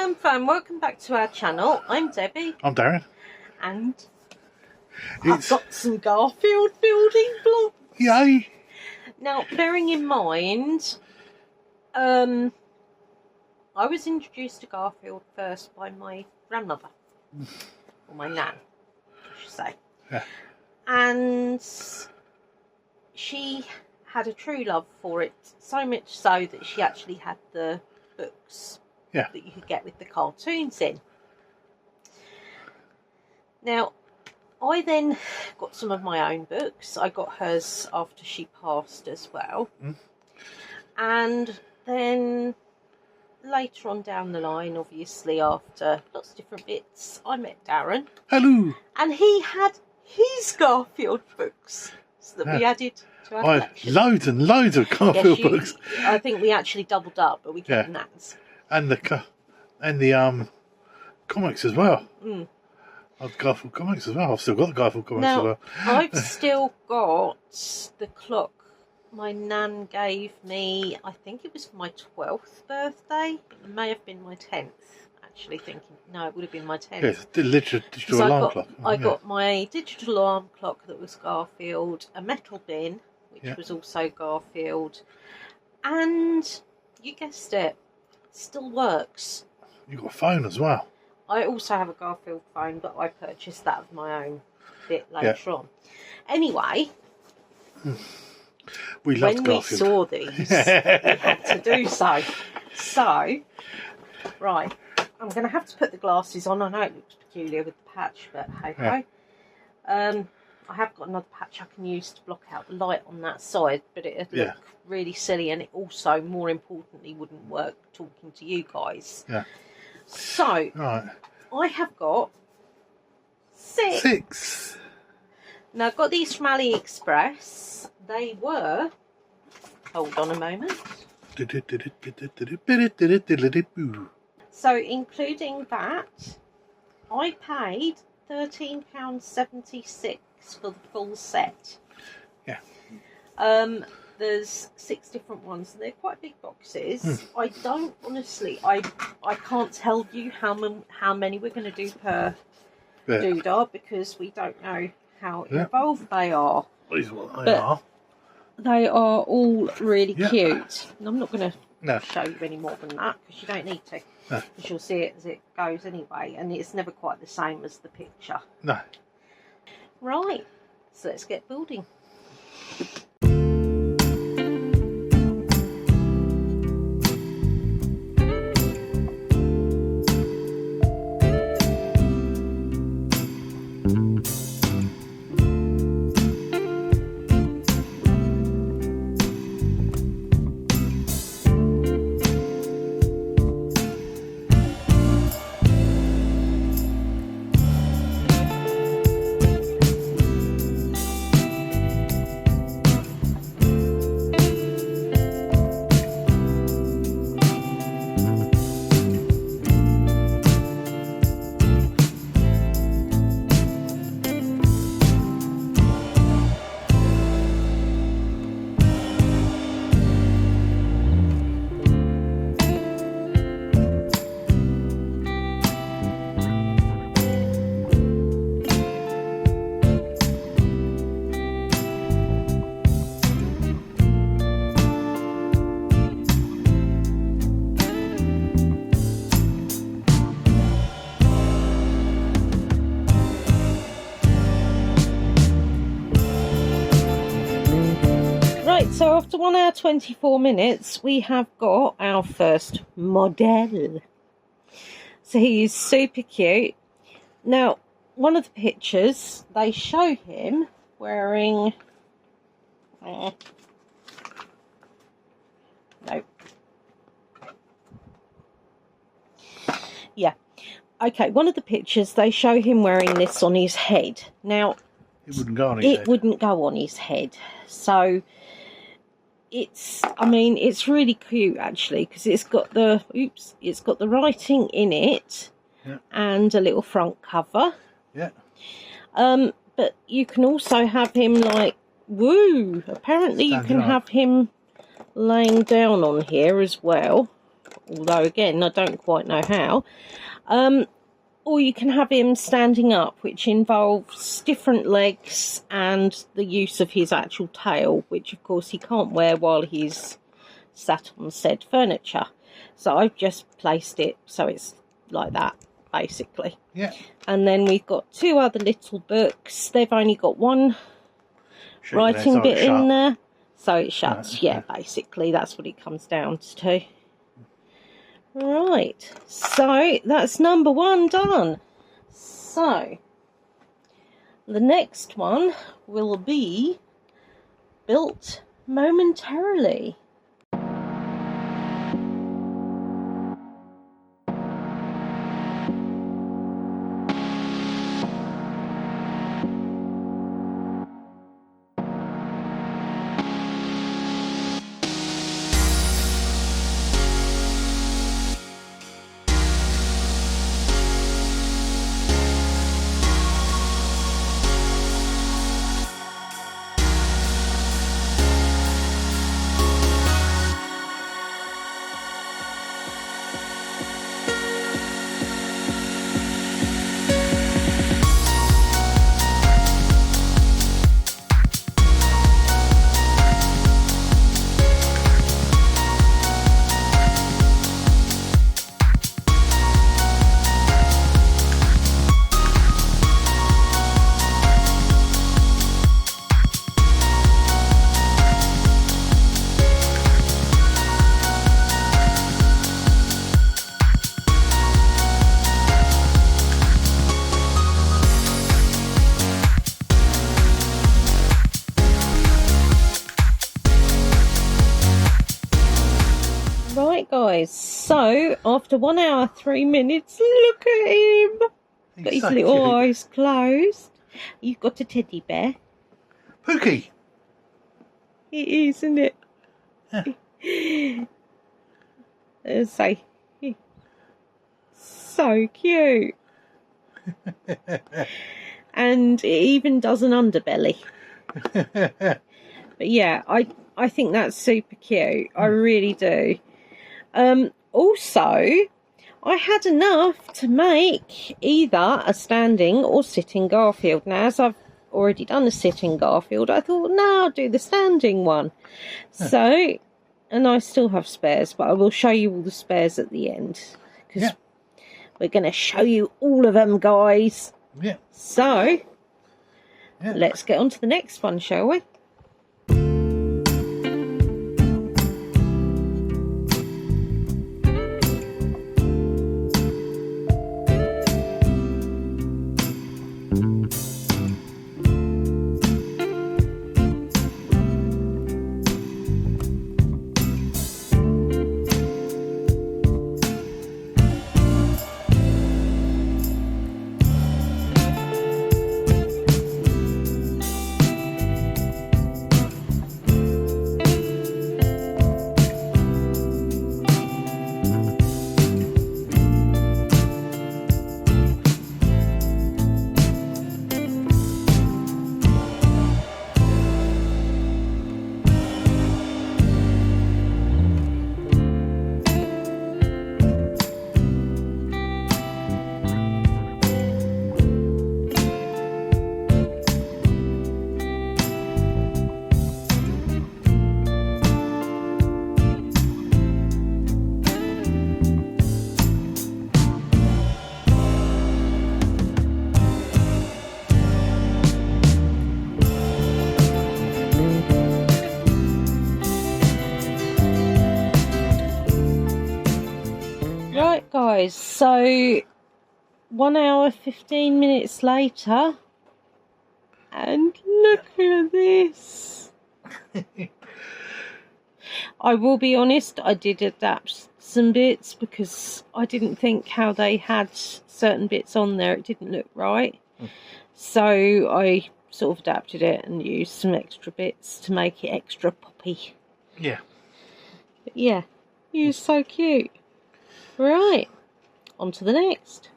Hello and fun, welcome back to our channel. I'm Debbie. I'm Darren. And I've got some Garfield building blocks. Yay! Now, bearing in mind, I was introduced to Garfield first by my grandmother, or my nan, I should say. Yeah. And she had a true love for it, so much so that she actually had the books that you could get with the cartoons in. Now, I then got some of my own books. I got hers after she passed as well. And then later on down the line, obviously after lots of different bits, I met Darren. Hello! And he had his Garfield books that we added to our collection. Loads and loads of Garfield books. I think we actually doubled up, but we kept Nan's. And the comics as well. I've Garfield comics as well. I've still got the Garfield comics as well. I've still got the clock my nan gave me. I think it was for my 12th birthday. It may have been my 10th. Actually thinking, no, it would have been my 10th. Yes, the digital alarm clock. I got my digital alarm clock that was Garfield, a metal bin, which was also Garfield, and you guessed it, still works. You got a phone as well. I also have a Garfield phone, but I purchased that of my own bit later on. Anyway, we loved when Garfield. we saw these, we had to do so. So, right, I'm going to have to put the glasses on. I know it looks peculiar with the patch, but hey-ho. I have got another patch I can use to block out the light on that side, but it'd look really silly, and it also, more importantly, wouldn't work talking to you guys. So, I have got six. Now, I've got these from AliExpress. They were, hold on a moment. So, including that, I paid £13.76 for the full set. There's 6 different ones, and they're quite big boxes. I don't honestly, I can't tell you how many we're going to do per doodah, because we don't know how involved they are. These are what they are. They are all really cute. And I'm not going to show you any more than that, because you don't need to. Because you'll see it as it goes anyway, and it's never quite the same as the picture. No. Right, so let's get building. So after 1 hour 24 minutes, we have got our first model. So he is super cute. Now, one of the pictures, they show him wearing... no. Yeah. Okay, one of the pictures, they show him wearing this on his head. Now, it wouldn't go on his head. It wouldn't go on his head. So... it's really cute actually, because it's got the writing in it and a little front cover. But you can also have him like apparently you can have him laying down on here as well. although again I don't quite know how. Or you can have him standing up, which involves different legs and the use of his actual tail, which of course he can't wear while he's sat on said furniture. So I've just placed it so it's like that, basically. Yeah. And then we've got 2 other little books. They've only got one writing bit in there, so it shuts. Yeah, basically that's what it comes down to. Right, so that's number 1 done. So the next one will be built momentarily. Right guys, so after 1 hour 3 minutes, look at him. Got his little eyes closed. You've got a teddy bear. Pookie. It is, isn't it? Yeah. Say, so cute. And it even does an underbelly. But yeah, I think that's super cute. I really do. Also, I had enough to make either a standing or sitting Garfield. Now, as I've already done a sitting Garfield, I thought, no, I'll do the standing one. So, and I still have spares, but I will show you all the spares at the end. Because we're going to show you all of them, guys. Yeah. So, let's get on to the next one, shall we? Right guys, so 1 hour 15 minutes later, and look at this. I will be honest, I did adapt some bits because I didn't think how they had certain bits on there, it didn't look right. So I sort of adapted it and used some extra bits to make it extra poppy. Yeah. But yeah, he was so cute. Right, on to the next.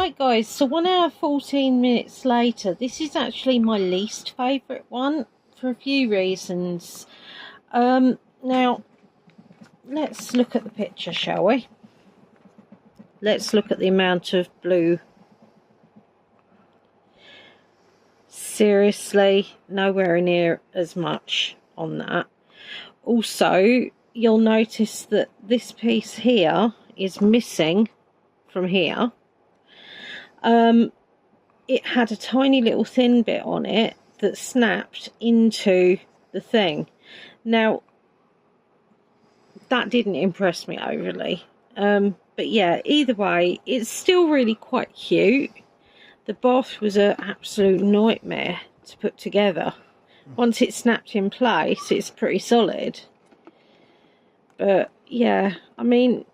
Right guys, so 1 hour 14 minutes later. This is actually my least favourite one for a few reasons. Now, let's look at the picture, shall we? Let's look at the amount of blue. Seriously, nowhere near as much on that. Also, you'll notice that this piece here is missing from here. It had a tiny little thin bit on it that snapped into the thing. Now, that didn't impress me overly. But yeah, either way, it's still really quite cute. The bath was an absolute nightmare to put together. Once it snapped in place, it's pretty solid. But yeah, I mean,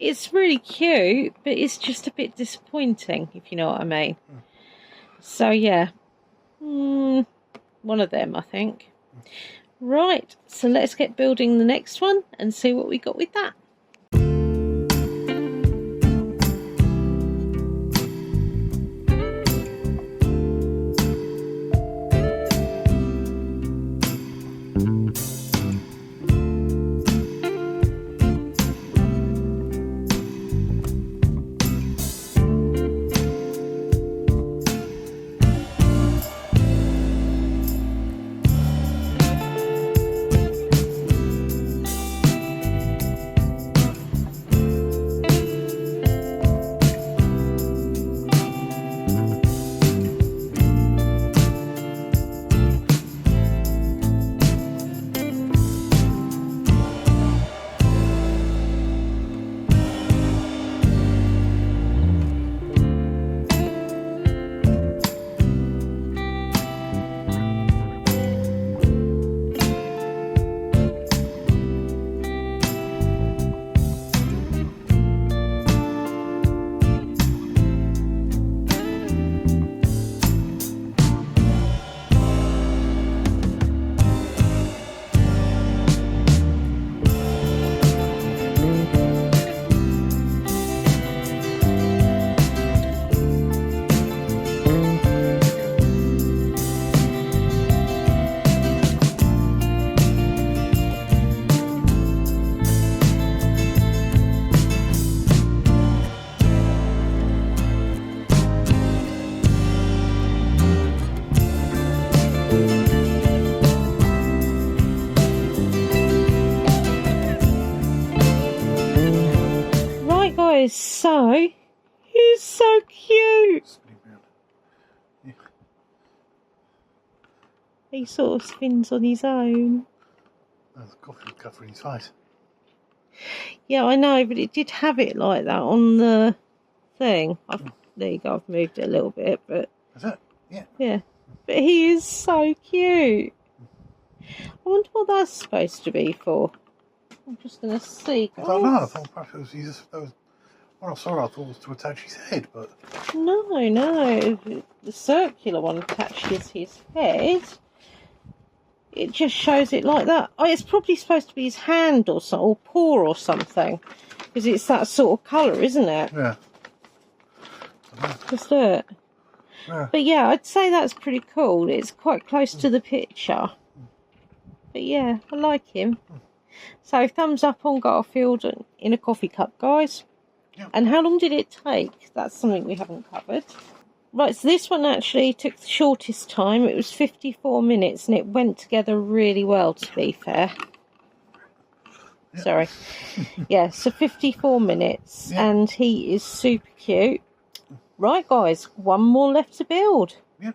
it's really cute, but it's just a bit disappointing, if you know what I mean. So yeah, one of them, I think. Right, so let's get building the next one and see what we got with that. So, he's so cute. Yeah. He sort of spins on his own. There's a coffee covering his face. Yeah, I know, but it did have it like that on the thing. There you go, I've moved it a little bit, but... That's it, yeah. Yeah, but he is so cute. I wonder what that's supposed to be for. I'm just going to see. I don't know, I thought perhaps it was Jesus. When I saw it, I thought it was to attach his head, but... No. The circular one attaches his head. It just shows it like that. Oh, it's probably supposed to be his hand or paw or something. Because it's that sort of colour, isn't it? Yeah. Just it. Yeah. But yeah, I'd say that's pretty cool. It's quite close to the picture. But yeah, I like him. So thumbs up on Garfield in a coffee cup, guys. Yeah. And how long did it take? That's something we haven't covered. Right, so this one actually took the shortest time. It was 54 minutes and it went together really well, to be fair. Yeah. Sorry. Yeah, so 54 minutes. Yeah. And he is super cute. Right, guys, one more left to build. Yeah.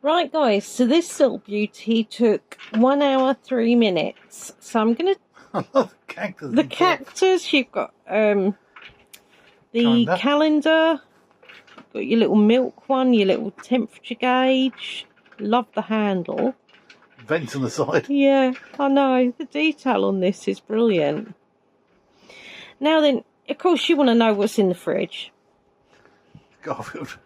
Right, guys, so this little beauty took 1 hour, 3 minutes. So I'm going to... I love the cactus. The cactus, you've got the calendar, you've got your little milk one, your little temperature gauge. Love the handle. Vents on the side. Yeah, I know. The detail on this is brilliant. Now then, of course you want to know what's in the fridge. Garfield.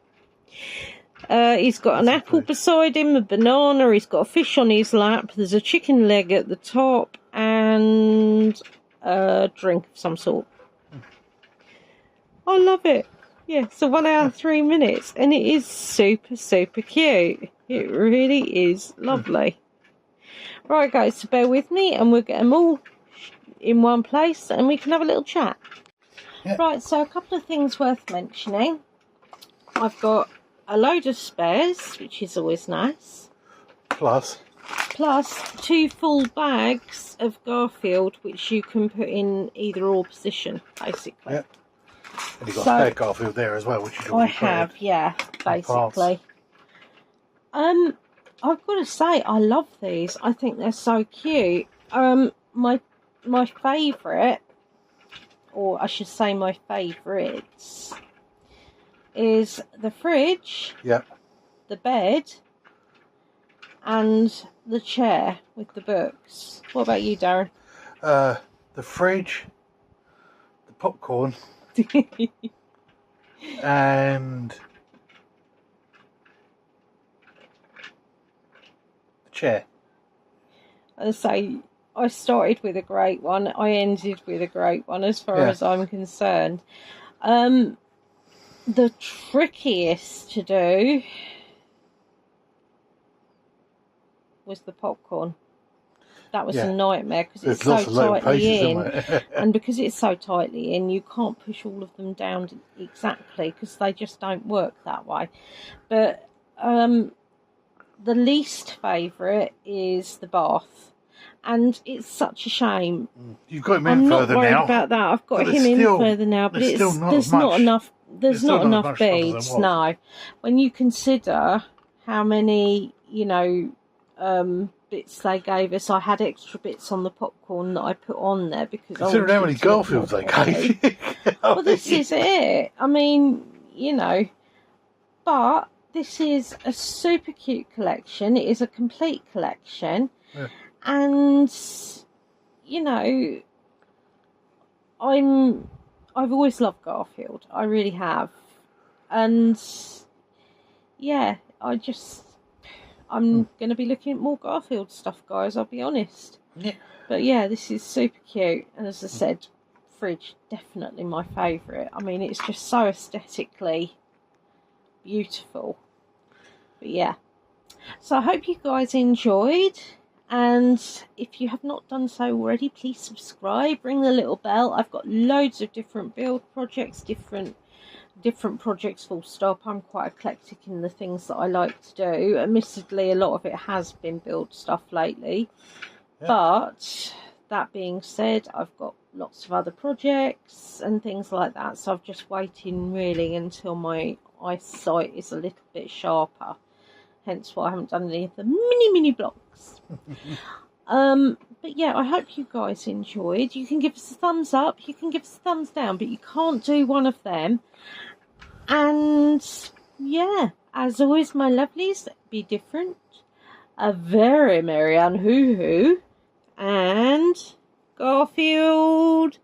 He's got an apple beside him, a banana, he's got a fish on his lap, there's a chicken leg at the top, and a drink of some sort. I love it. Yeah, so 1 hour, 3 minutes, and it is super, super cute. It really is lovely. Right, guys, so bear with me, and we'll get them all in one place, and we can have a little chat. Yeah. Right, so a couple of things worth mentioning. I've got a load of spares, which is always nice. Plus 2 full bags of Garfield, which you can put in either or position, basically. Yep. And you've got a spare Garfield there as well, which you I have, yeah, basically. I've got to say, I love these. I think they're so cute. My favourite, or I should say my favourites, is the fridge, the bed, and the chair with the books. What about you, Darren? The fridge, the popcorn, and the chair. I say, I started with a great one. I ended with a great one, as far as I'm concerned. The trickiest to do was the popcorn. That was a nightmare because it's so tightly in, and because it's so tightly in, you can't push all of them down exactly because they just don't work that way. But the least favourite is the bath, and it's such a shame. You've got him in further now. I'm not worried about that. I've got him in further now, but there's not enough. There's not enough beads, no. When you consider how many, bits they gave us, I had extra bits on the popcorn that I put on there because consider how many Garfields they gave you. Well, this is it. I mean, but this is a super cute collection. It is a complete collection, and I've always loved Garfield. I really have. And I'm going to be looking at more Garfield stuff, guys, I'll be honest. Yeah. But yeah, this is super cute. And as I said, fridge, definitely my favourite. I mean, it's just so aesthetically beautiful. But yeah. So I hope you guys enjoyed. And if you have not done so already, please subscribe, ring the little bell. I've got loads of different build projects, different projects full stop. I'm quite eclectic in the things that I like to do. Admittedly, a lot of it has been build stuff lately. But that being said, I've got lots of other projects and things like that. So I'm just waiting really until my eyesight is a little bit sharper. Hence why I haven't done any of the mini blocks. But yeah, I hope you guys enjoyed. You can give us a thumbs up, you can give us a thumbs down, but you can't do one of them. And yeah, as always, my lovelies, be different. A very merry and hoo-hoo. And Garfield